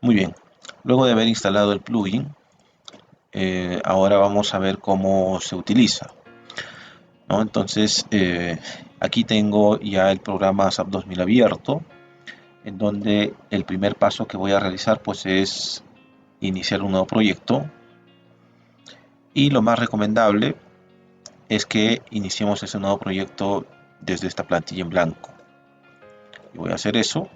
Muy bien, luego de haber instalado el plugin, ahora vamos a ver cómo se utiliza, ¿no? Entonces, aquí tengo ya el programa SAP 2000 abierto, en donde el primer paso que voy a realizar pues es iniciar un nuevo proyecto, y lo más recomendable es que iniciemos ese nuevo proyecto desde esta plantilla en blanco. Y voy a hacer eso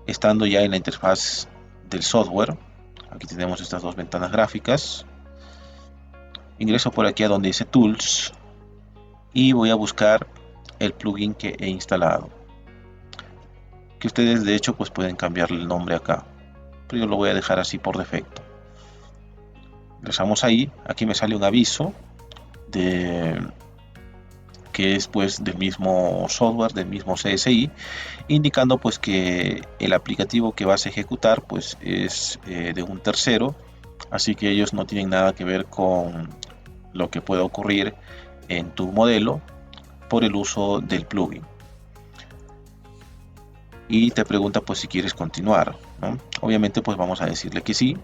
estando ya en la interfaz del software. Aquí tenemos estas dos ventanas gráficas. Ingreso por aquí a donde dice Tools y voy a buscar el plugin que he instalado, que ustedes de hecho pues pueden cambiarle el nombre acá, pero yo lo voy a dejar así por defecto. Ingresamos ahí, aquí me sale un aviso de que es pues del mismo software, del mismo CSI, indicando pues que el aplicativo que vas a ejecutar pues es de un tercero, así que ellos no tienen nada que ver con lo que pueda ocurrir en tu modelo por el uso del plugin. Y te pregunta pues si quieres continuar, ¿no? Obviamente pues vamos a decirle que sí,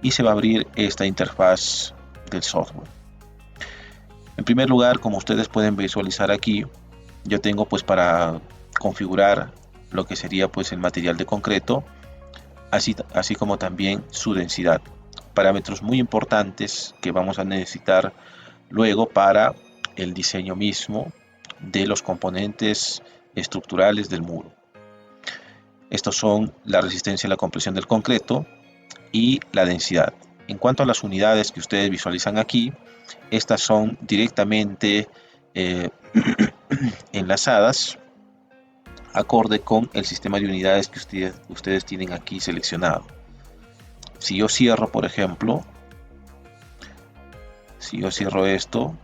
y se va a abrir esta interfaz del software. En primer lugar, como ustedes pueden visualizar aquí, yo tengo pues para configurar lo que sería pues el material de concreto, así como también su densidad, parámetros muy importantes que vamos a necesitar luego para el diseño mismo de los componentes estructurales del muro. Estos son la resistencia a la compresión del concreto y la densidad. En cuanto a las unidades que ustedes visualizan aquí, estas son directamente eh, enlazadas acorde con el sistema de unidades que ustedes tienen aquí seleccionado. Si yo cierro, por ejemplo, si yo cierro esto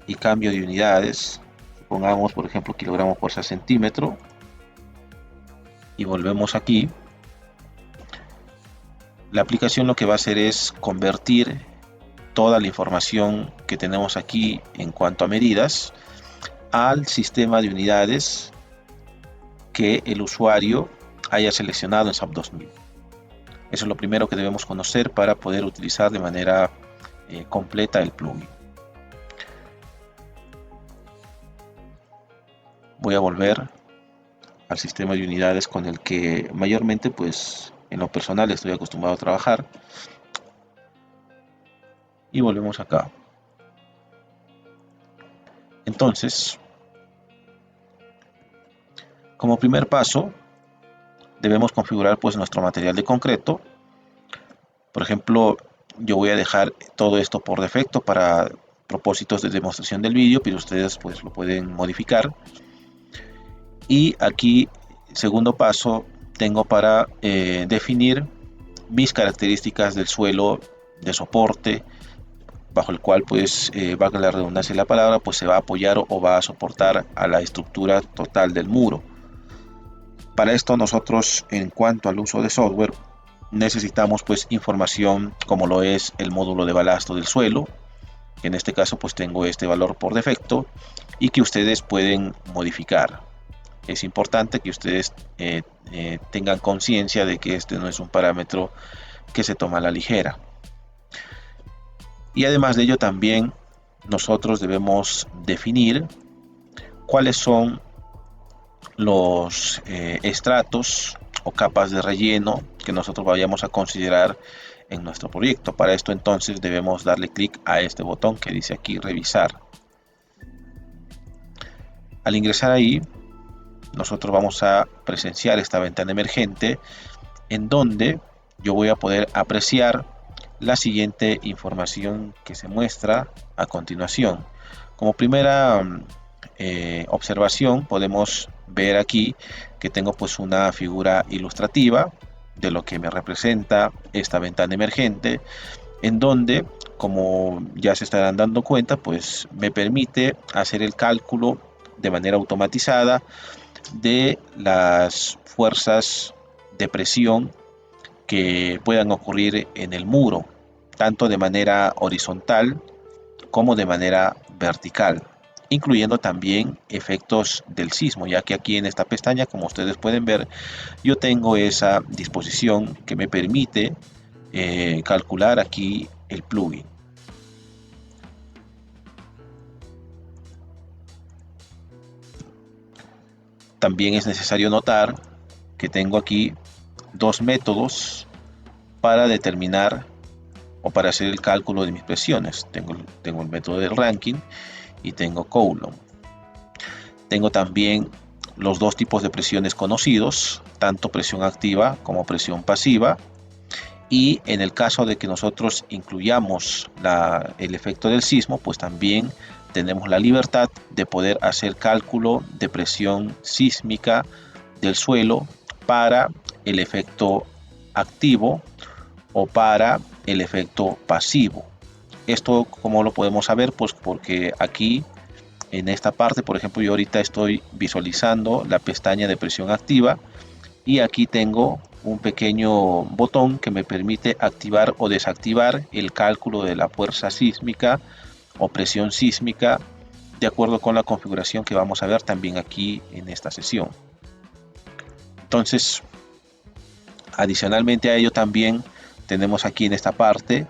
y cambio de unidades, pongamos por ejemplo kilogramo fuerza centímetro, y volvemos aquí, la aplicación lo que va a hacer es convertir toda la información que tenemos aquí en cuanto a medidas al sistema de unidades que el usuario haya seleccionado en SAP 2000. Eso es lo primero que debemos conocer para poder utilizar de manera completa el plugin. Voy a volver al sistema de unidades con el que mayormente pues en lo personal estoy acostumbrado a trabajar, y volvemos acá. Entonces, como primer paso debemos configurar pues nuestro material de concreto. Por ejemplo, yo voy a dejar todo esto por defecto para propósitos de demostración del vídeo, pero ustedes pues lo pueden modificar. Y aquí, segundo paso, tengo para definir mis características del suelo de soporte, bajo el cual pues valga la redundancia de la palabra, pues se va a apoyar o va a soportar a la estructura total del muro. Para esto nosotros, en cuanto al uso de software, necesitamos pues información como lo es el módulo de balasto del suelo. En este caso pues tengo este valor por defecto y que ustedes pueden modificar. Es importante que ustedes tengan conciencia de que este no es un parámetro que se toma a la ligera. Y además de ello también nosotros debemos definir cuáles son los estratos o capas de relleno que nosotros vayamos a considerar en nuestro proyecto. Para esto entonces debemos darle clic a este botón que dice aquí revisar. Al ingresar ahí, nosotros vamos a presenciar esta ventana emergente en donde yo voy a poder apreciar la siguiente información que se muestra a continuación. Como primera observación podemos ver aquí que tengo pues una figura ilustrativa de lo que me representa esta ventana emergente, en donde, como ya se estarán dando cuenta, pues me permite hacer el cálculo de manera automatizada de las fuerzas de presión que puedan ocurrir en el muro, tanto de manera horizontal como de manera vertical. incluyendo también efectos del sismo, ya que aquí en esta pestaña, como ustedes pueden ver, yo tengo esa disposición que me permite calcular aquí el plugin. También es necesario notar que tengo aquí dos métodos para determinar o para hacer el cálculo de mis presiones. Tengo el método del ranking y tengo Coulomb. Tengo también los dos tipos de presiones conocidos, tanto presión activa como presión pasiva. Y en el caso de que nosotros incluyamos el efecto del sismo, pues también tenemos la libertad de poder hacer cálculo de presión sísmica del suelo para el efecto activo o para el efecto pasivo. Esto, ¿cómo lo podemos saber? Pues porque aquí en esta parte, por ejemplo, yo ahorita estoy visualizando la pestaña de presión activa y aquí tengo un pequeño botón que me permite activar o desactivar el cálculo de la fuerza sísmica o presión sísmica de acuerdo con la configuración que vamos a ver también aquí en esta sesión. Entonces, adicionalmente a ello también tenemos aquí en esta parte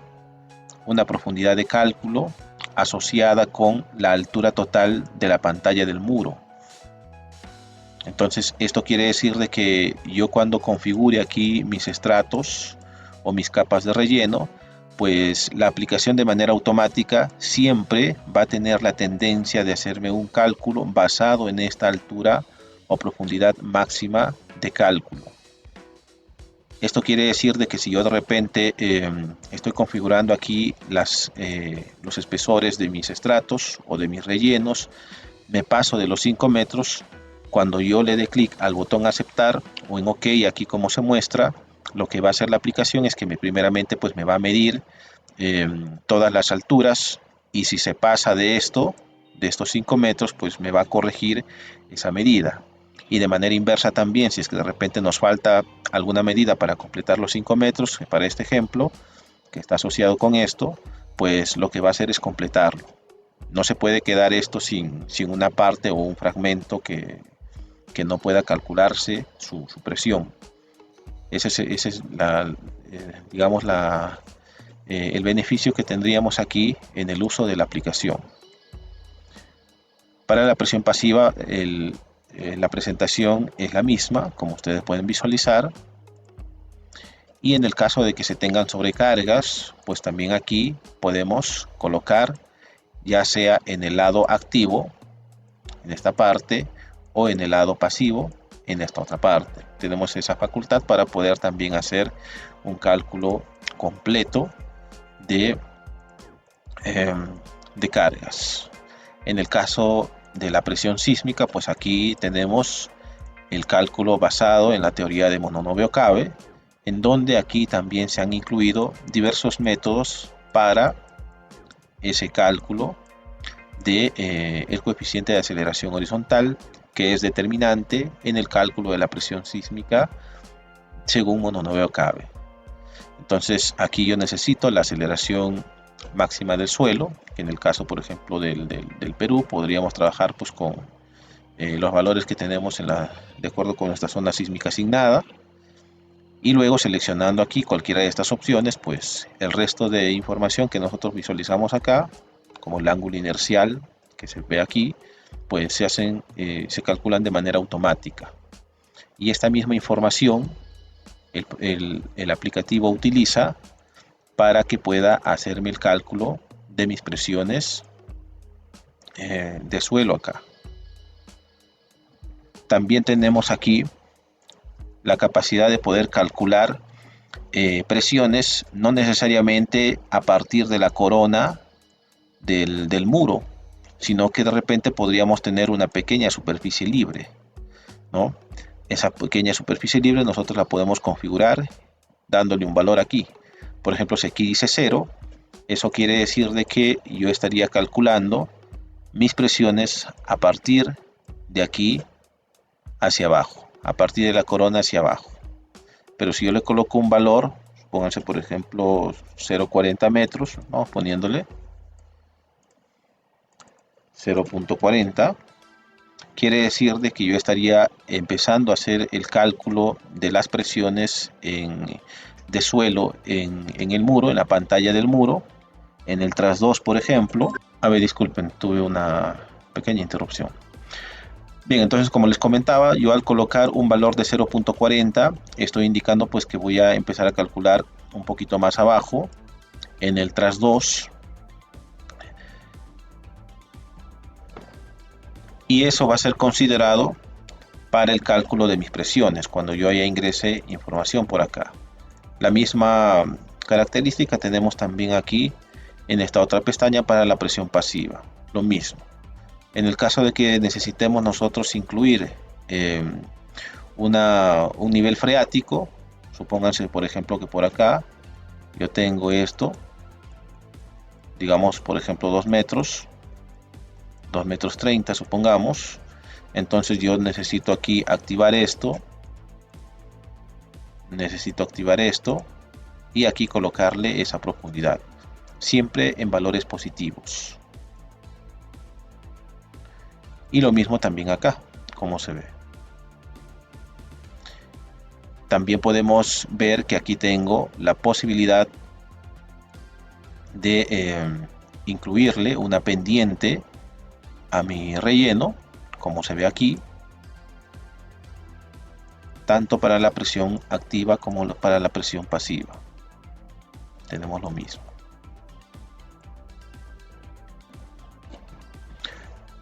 una profundidad de cálculo asociada con la altura total de la pantalla del muro. Entonces esto quiere decir de que yo cuando configure aquí mis estratos o mis capas de relleno, pues la aplicación de manera automática siempre va a tener la tendencia de hacerme un cálculo basado en esta altura o profundidad máxima de cálculo. Esto quiere decir de que si yo de repente estoy configurando aquí los espesores de mis estratos o de mis rellenos, me paso de los 5 metros, cuando yo le dé clic al botón aceptar o en OK, aquí como se muestra, lo que va a hacer la aplicación es que primeramente pues me va a medir todas las alturas, y si se pasa de estos 5 metros, pues me va a corregir esa medida. Y de manera inversa también, si es que de repente nos falta alguna medida para completar los 5 metros, para este ejemplo, que está asociado con esto, pues lo que va a hacer es completarlo. No se puede quedar esto sin una parte o un fragmento que no pueda calcularse su presión. Ese es digamos, el beneficio que tendríamos aquí en el uso de la aplicación. Para la presión pasiva, la presentación es la misma, como ustedes pueden visualizar. Y en el caso de que se tengan sobrecargas, pues también aquí podemos colocar, ya sea en el lado activo, en esta parte, o en el lado pasivo, en esta otra parte. Tenemos esa facultad para poder también hacer un cálculo completo de cargas. En el caso de la presión sísmica, pues aquí tenemos el cálculo basado en la teoría de Mononovio-Cabe, en donde aquí también se han incluido diversos métodos para ese cálculo de el coeficiente de aceleración horizontal, que es determinante en el cálculo de la presión sísmica según Mononovio-Cabe. Entonces aquí yo necesito la aceleración máxima del suelo, que en el caso por ejemplo del Perú podríamos trabajar pues con los valores que tenemos de acuerdo con nuestra zona sísmica asignada, y luego seleccionando aquí cualquiera de estas opciones, pues el resto de información que nosotros visualizamos acá, como el ángulo inercial que se ve aquí, pues se calculan de manera automática. Y esta misma información el aplicativo utiliza para que pueda hacerme el cálculo de mis presiones de suelo acá. También tenemos aquí la capacidad de poder calcular presiones no necesariamente a partir de la corona del muro, sino que de repente podríamos tener una pequeña superficie libre, ¿no? Esa pequeña superficie libre nosotros la podemos configurar dándole un valor aquí. Por ejemplo, si aquí dice 0, eso quiere decir de que yo estaría calculando mis presiones a partir de aquí hacia abajo, a partir de la corona hacia abajo. Pero si yo le coloco un valor, pónganse por ejemplo 0,40 metros, vamos poniéndole, 0.40. Quiere decir de que yo estaría empezando a hacer el cálculo de las presiones de suelo en el muro, en la pantalla del muro, en el tras 2, por ejemplo. A ver, disculpen, tuve una pequeña interrupción. Bien, entonces como les comentaba, yo al colocar un valor de 0.40 estoy indicando pues que voy a empezar a calcular un poquito más abajo en el tras 2, y eso va a ser considerado para el cálculo de mis presiones cuando yo ya ingrese información por acá. La misma característica tenemos también aquí en esta otra pestaña para la presión pasiva, lo mismo. En el caso de que necesitemos nosotros incluir un nivel freático, supónganse por ejemplo que por acá yo tengo esto, digamos por ejemplo 2 metros, 2 metros 30 supongamos. Entonces yo necesito aquí activar esto, y aquí colocarle esa profundidad, siempre en valores positivos. Y lo mismo también acá, como se ve. También podemos ver que aquí tengo la posibilidad de incluirle una pendiente a mi relleno, como se ve aquí, tanto para la presión activa como para la presión pasiva. Tenemos lo mismo.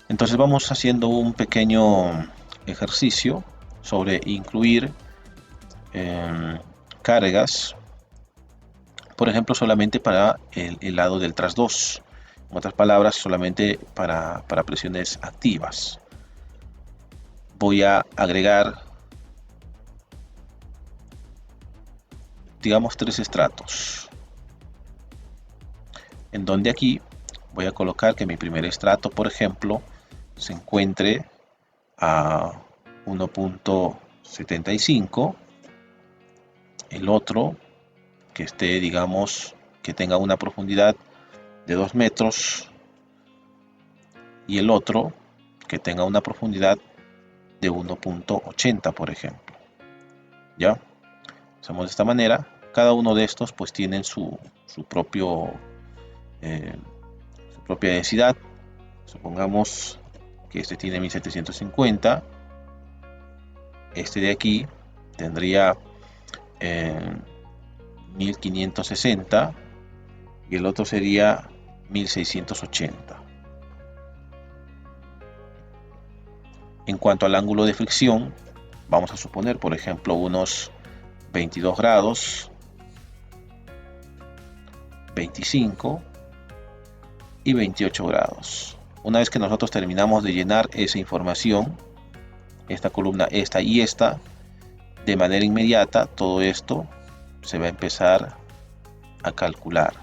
Entonces vamos haciendo un pequeño ejercicio sobre incluir cargas, por ejemplo solamente para el lado del tras 2, en otras palabras solamente para presiones activas. Voy a agregar, digamos, 3 estratos, en donde aquí voy a colocar que mi primer estrato, por ejemplo, se encuentre a 1.75, el otro que esté, digamos, que tenga una profundidad de 2 metros, y el otro que tenga una profundidad de 1.80, por ejemplo. ¿Ya? Hacemos de esta manera. Cada uno de estos pues tienen su propia densidad. Supongamos que este tiene 1750, este de aquí tendría 1560 y el otro sería 1680. En cuanto al ángulo de fricción, vamos a suponer por ejemplo unos 22 grados, 25 y 28 grados. Una vez que nosotros terminamos de llenar esa información, esta columna, esta y esta, de manera inmediata todo esto se va a empezar a calcular.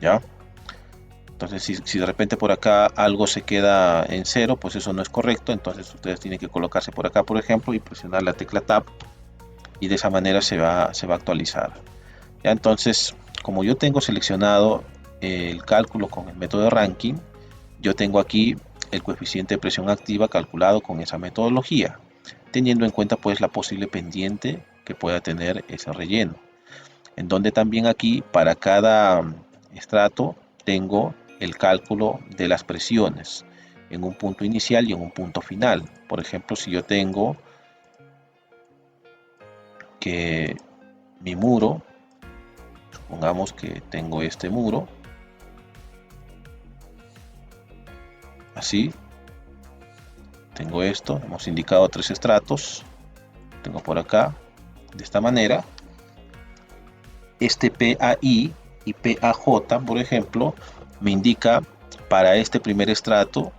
¿Ya? Entonces si de repente por acá algo se queda en 0, pues eso no es correcto. Entonces ustedes tienen que colocarse por acá, por ejemplo, y presionar la tecla Tab, y de esa manera se va a actualizar. ¿Ya? Entonces, como yo tengo seleccionado el cálculo con el método de Rankine, yo tengo aquí el coeficiente de presión activa calculado con esa metodología, teniendo en cuenta pues la posible pendiente que pueda tener ese relleno, en donde también aquí para cada estrato tengo el cálculo de las presiones en un punto inicial y en un punto final. Por ejemplo, si yo tengo que mi muro, supongamos que tengo este muro así, tengo esto, hemos indicado 3 estratos, tengo por acá de esta manera. Este PAI y PAJ, por ejemplo, me indica para este primer estrato,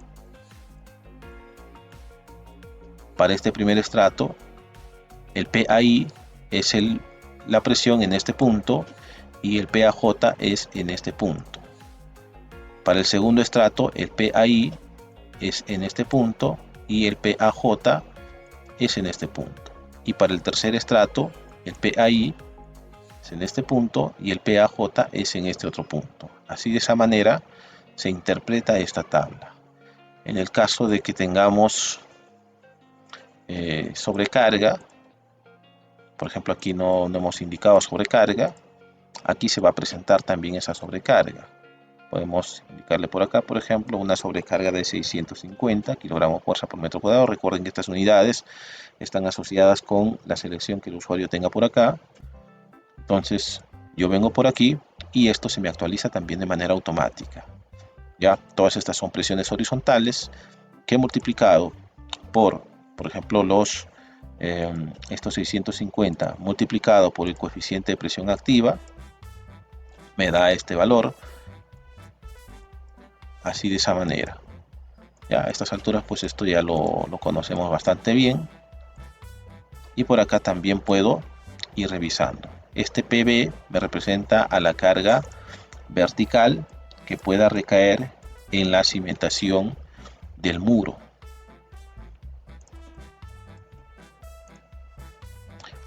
el PAI es la presión en este punto y el PAJ es en este punto. Para el segundo estrato, el PAI es en este punto y el PAJ es en este punto. Y para el tercer estrato, el PAI es en este punto y el PAJ es en este otro punto. Así de esa manera se interpreta esta tabla. En el caso de que tengamos sobrecarga, por ejemplo aquí no hemos indicado sobrecarga, aquí se va a presentar también esa sobrecarga. Podemos indicarle por acá, por ejemplo, una sobrecarga de 650 kilogramos fuerza por metro cuadrado. Recuerden que estas unidades están asociadas con la selección que el usuario tenga por acá. Entonces yo vengo por aquí y esto se me actualiza también de manera automática. Ya, todas estas son presiones horizontales que he multiplicado por ejemplo, estos 650 multiplicado por el coeficiente de presión activa me da este valor, así de esa manera. Ya a estas alturas pues esto ya lo conocemos bastante bien, y por acá también puedo ir revisando. Este PB me representa a la carga vertical que pueda recaer en la cimentación del muro.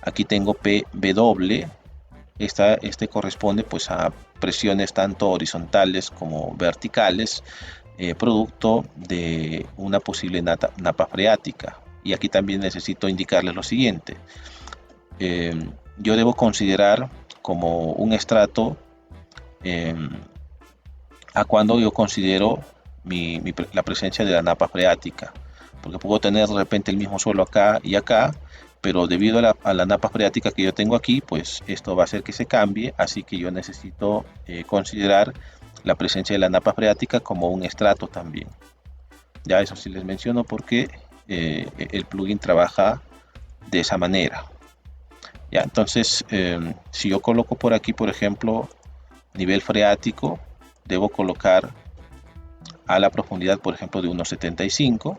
Aquí tengo PW. Este corresponde pues a presiones tanto horizontales como verticales, producto de una posible napa freática. Y aquí también necesito indicarles lo siguiente. Yo debo considerar como un estrato a cuando yo considero la presencia de la napa freática, porque puedo tener de repente el mismo suelo acá y acá, pero debido a la napa freática que yo tengo aquí, pues esto va a hacer que se cambie, así que yo necesito considerar la presencia de la napa freática como un estrato también. Ya eso sí les menciono porque el plugin trabaja de esa manera. Ya, entonces, si yo coloco por aquí, por ejemplo, nivel freático, debo colocar a la profundidad, por ejemplo, de 1,75,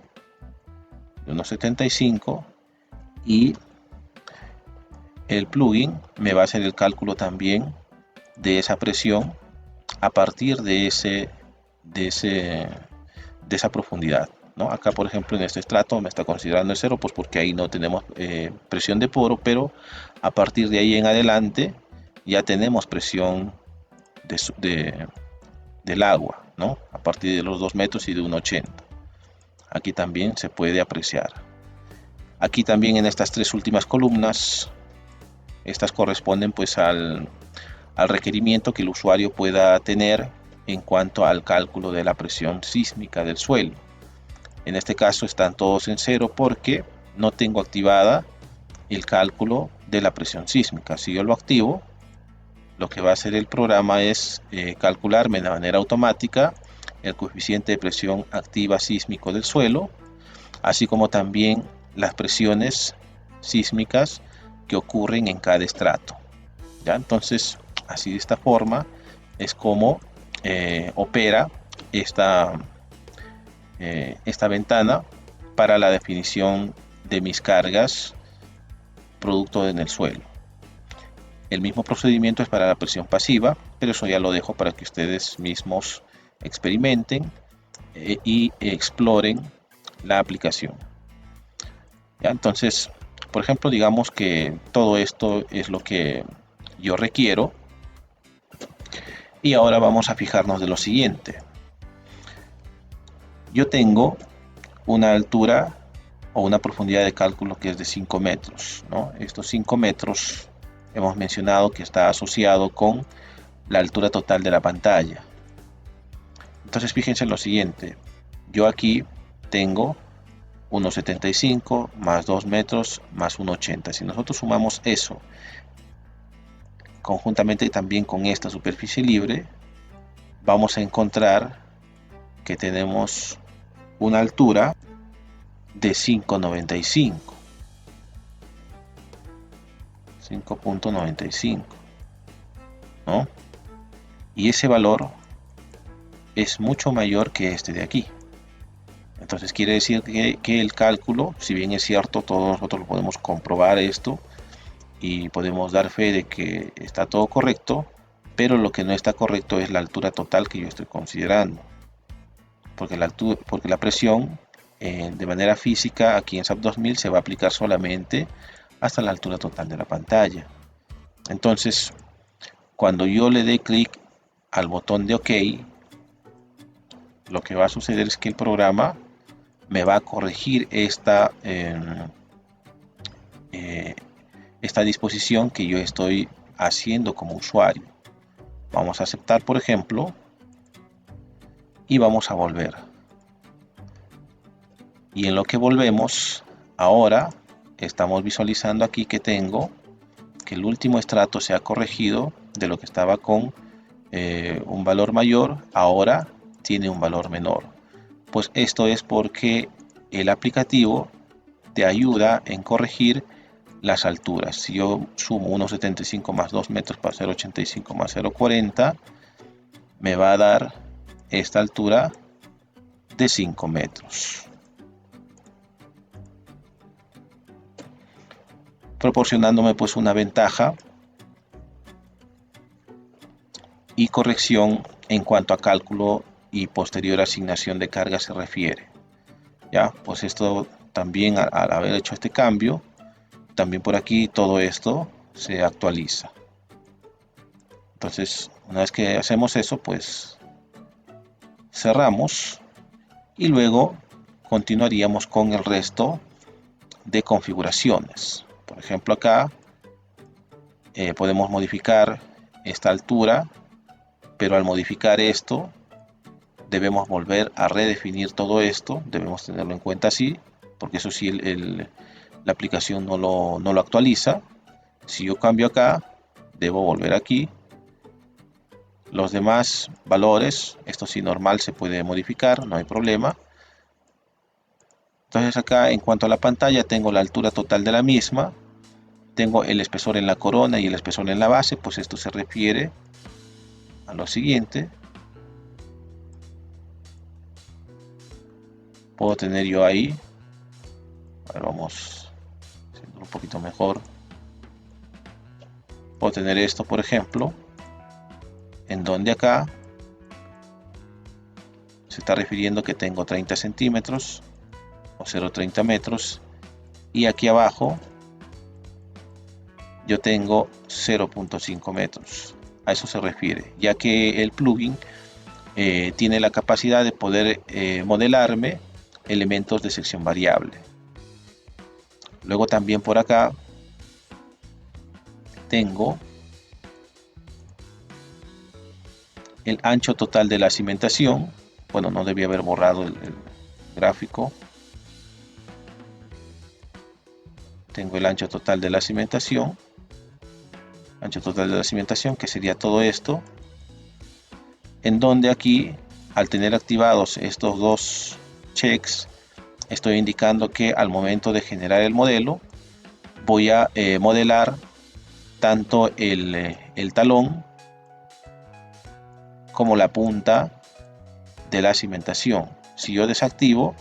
y el plugin me va a hacer el cálculo también de esa presión a partir de esa profundidad, ¿no? Acá, por ejemplo, en este estrato me está considerando el 0, pues porque ahí no tenemos presión de poro, pero a partir de ahí en adelante ya tenemos presión del agua, ¿no? A partir de los 2 metros y de 1,80. Aquí también se puede apreciar. Aquí también en estas tres últimas columnas, estas corresponden pues al requerimiento que el usuario pueda tener en cuanto al cálculo de la presión sísmica del suelo. En este caso están todos en 0 porque no tengo activada el cálculo de la presión sísmica. Si yo lo activo, lo que va a hacer el programa es calcularme de manera automática el coeficiente de presión activa sísmico del suelo, así como también las presiones sísmicas que ocurren en cada estrato. ¿Ya? Entonces, así de esta forma es como opera esta ventana para la definición de mis cargas producto en el suelo. El mismo procedimiento es para la presión pasiva, pero eso ya lo dejo para que ustedes mismos experimenten y exploren la aplicación. ¿Ya? Entonces, por ejemplo, digamos que todo esto es lo que yo requiero, y ahora vamos a fijarnos de lo siguiente. Yo tengo una altura o una profundidad de cálculo que es de 5 metros, ¿no? Estos 5 metros hemos mencionado que está asociado con la altura total de la pantalla. Entonces fíjense en lo siguiente. Yo aquí tengo 1,75 más 2 metros más 1,80. Si nosotros sumamos eso conjuntamente también con esta superficie libre, vamos a encontrar que tenemos una altura de 5,95. 5.95, ¿no? Y ese valor es mucho mayor que este de aquí. Entonces quiere decir que el cálculo, si bien es cierto, todos nosotros lo podemos comprobar esto y podemos dar fe de que está todo correcto, pero lo que no está correcto es la altura total que yo estoy considerando, porque la presión de manera física aquí en SAP 2000 se va a aplicar solamente hasta la altura total de la pantalla. Entonces, cuando yo le dé clic al botón de OK, lo que va a suceder es que el programa me va a corregir esta disposición que yo estoy haciendo como usuario. Vamos a aceptar, por ejemplo, y vamos a volver. Y en lo que volvemos, ahora estamos visualizando aquí que tengo que el último estrato se ha corregido de lo que estaba con un valor mayor, ahora tiene un valor menor. Pues esto es porque el aplicativo te ayuda en corregir las alturas. Si yo sumo 1,75 más 2 metros para 0,85 más 0,40, me va a dar esta altura de 5 metros, proporcionándome pues una ventaja y corrección en cuanto a cálculo y posterior asignación de carga se refiere. Ya, pues esto también al haber hecho este cambio, también por aquí todo esto se actualiza. Entonces, una vez que hacemos eso, pues cerramos y luego continuaríamos con el resto de configuraciones. Por ejemplo, acá podemos modificar esta altura, pero al modificar esto debemos volver a redefinir todo esto, debemos tenerlo en cuenta así, porque eso sí la aplicación no lo actualiza. Si yo cambio acá, debo volver aquí. Los demás valores, esto sí normal se puede modificar, no hay problema. Entonces acá en cuanto a la pantalla tengo la altura total de la misma, tengo el espesor en la corona y el espesor en la base, pues esto se refiere a lo siguiente. Puedo tener yo ahí, a ver, vamos haciendo un poquito mejor. Puedo tener esto, por ejemplo, en donde acá se está refiriendo que tengo 30 centímetros o 0,30 metros, y aquí abajo yo tengo 0,5 metros. A eso se refiere, ya que el plugin tiene la capacidad de poder modelarme elementos de sección variable. Luego también por acá tengo el ancho total de la cimentación. Bueno, no debía haber borrado el gráfico. Tengo el ancho total de la cimentación. Ancho total de la cimentación, que sería todo esto. En donde aquí, al tener activados estos dos checks, estoy indicando que al momento de generar el modelo, voy a modelar tanto el talón como la punta de la cimentación. Si yo desactivo,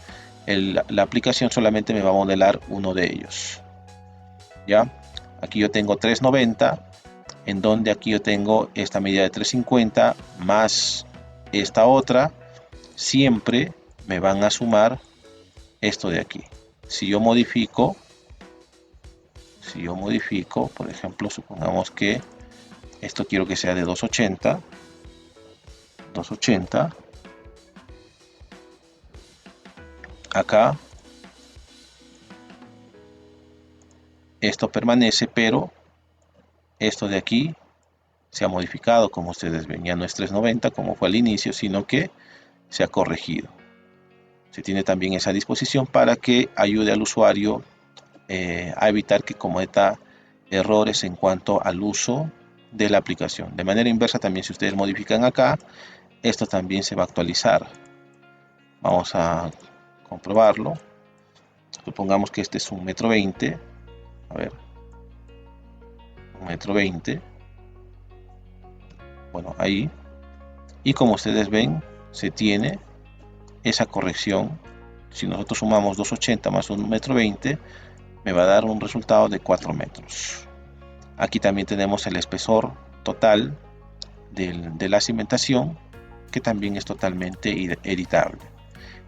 la aplicación solamente me va a modelar uno de ellos. ¿Ya? Aquí yo tengo 390, en donde aquí yo tengo esta medida de 350 más esta otra, siempre me van a sumar esto de aquí. Si yo modifico, por ejemplo, supongamos que esto quiero que sea de 280, acá esto permanece, pero esto de aquí se ha modificado, como ustedes ven, ya no es 390 como fue al inicio, sino que se ha corregido. Se tiene también esa disposición para que ayude al usuario a evitar que cometa errores en cuanto al uso de la aplicación. De manera inversa también, si ustedes modifican acá, esto también se va a actualizar. Vamos a comprobarlo. Supongamos que este es 1,20 m. A ver, 1,20 m. Bueno, ahí. Y como ustedes ven, se tiene esa corrección. Si nosotros sumamos 280 más 1,20 m, me va a dar un resultado de 4 metros. Aquí también tenemos el espesor total de la cimentación, que también es totalmente editable.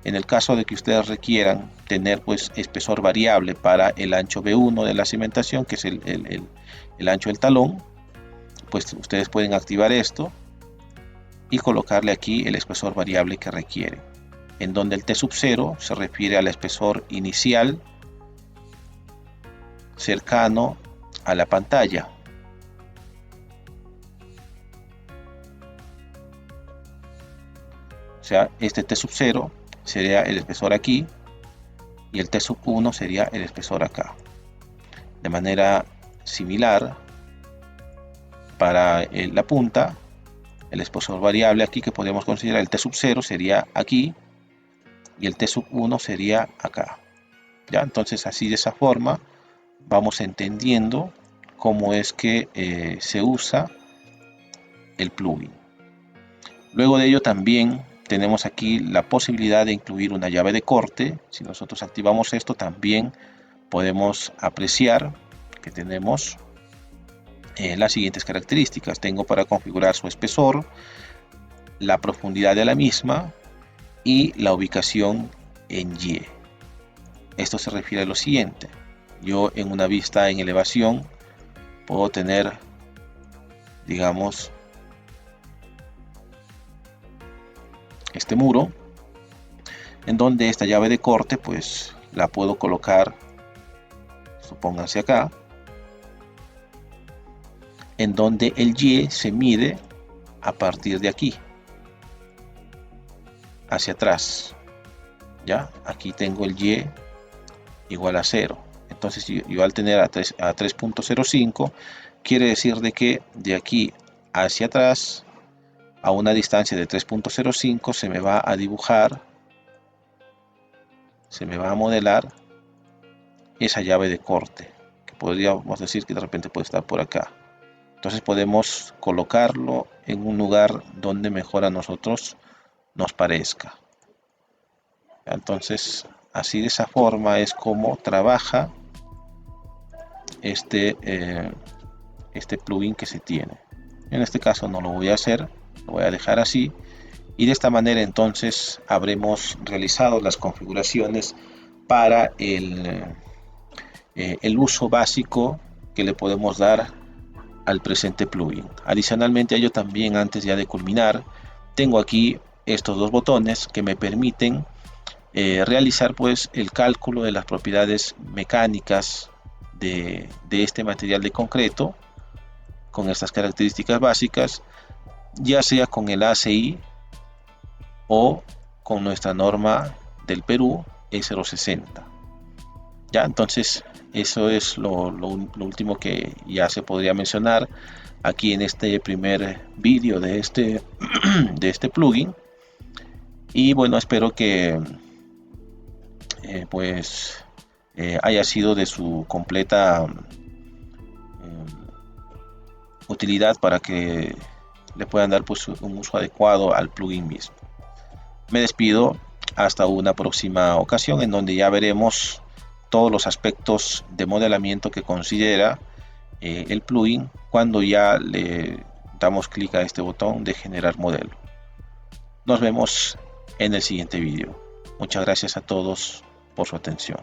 En el caso de que ustedes requieran tener pues espesor variable para el ancho B1 de la cimentación, que es el ancho del talón, pues ustedes pueden activar esto y colocarle aquí el espesor variable que requiere, en donde el T sub 0 se refiere al espesor inicial cercano a la pantalla. O sea, este T sub 0 sería el espesor aquí y el T sub 1 sería el espesor acá. De manera similar, para la punta, el espesor variable aquí que podemos considerar, el T sub 0 sería aquí y el T sub 1 sería acá. ¿Ya? Entonces así de esa forma vamos entendiendo cómo es que se usa el plugin. Luego de ello también tenemos aquí la posibilidad de incluir una llave de corte. Si nosotros activamos esto, también podemos apreciar que tenemos las siguientes características. Tengo para configurar su espesor, la profundidad de la misma y la ubicación en Y. Esto se refiere a lo siguiente: yo en una vista en elevación puedo tener, digamos, este muro, en donde esta llave de corte pues la puedo colocar, supónganse acá, en donde el Y se mide a partir de aquí hacia atrás. Ya, aquí tengo el Y igual a 0. Entonces yo al tener a 3.05 quiere decir de que de aquí hacia atrás, a una distancia de 3.05, se me va a dibujar, se me va a modelar esa llave de corte, que podríamos decir que de repente puede estar por acá. Entonces podemos colocarlo en un lugar donde mejor a nosotros nos parezca. Entonces así de esa forma es como trabaja este plugin que se tiene. En este caso no lo voy a hacer, lo voy a dejar así, y de esta manera entonces habremos realizado las configuraciones para el uso básico que le podemos dar al presente plugin. Adicionalmente a ello también, antes ya de culminar, tengo aquí estos dos botones que me permiten realizar pues el cálculo de las propiedades mecánicas de este material de concreto con estas características básicas, ya sea con el ACI o con nuestra norma del Perú E060. Ya, entonces eso es lo último que ya se podría mencionar aquí en este primer vídeo de este plugin. Y bueno, espero que haya sido de su completa utilidad para que le puedan dar pues un uso adecuado al plugin mismo. Me despido hasta una próxima ocasión, en donde ya veremos todos los aspectos de modelamiento que considera el plugin cuando ya le damos clic a este botón de generar modelo. Nos vemos en el siguiente vídeo. Muchas gracias a todos por su atención.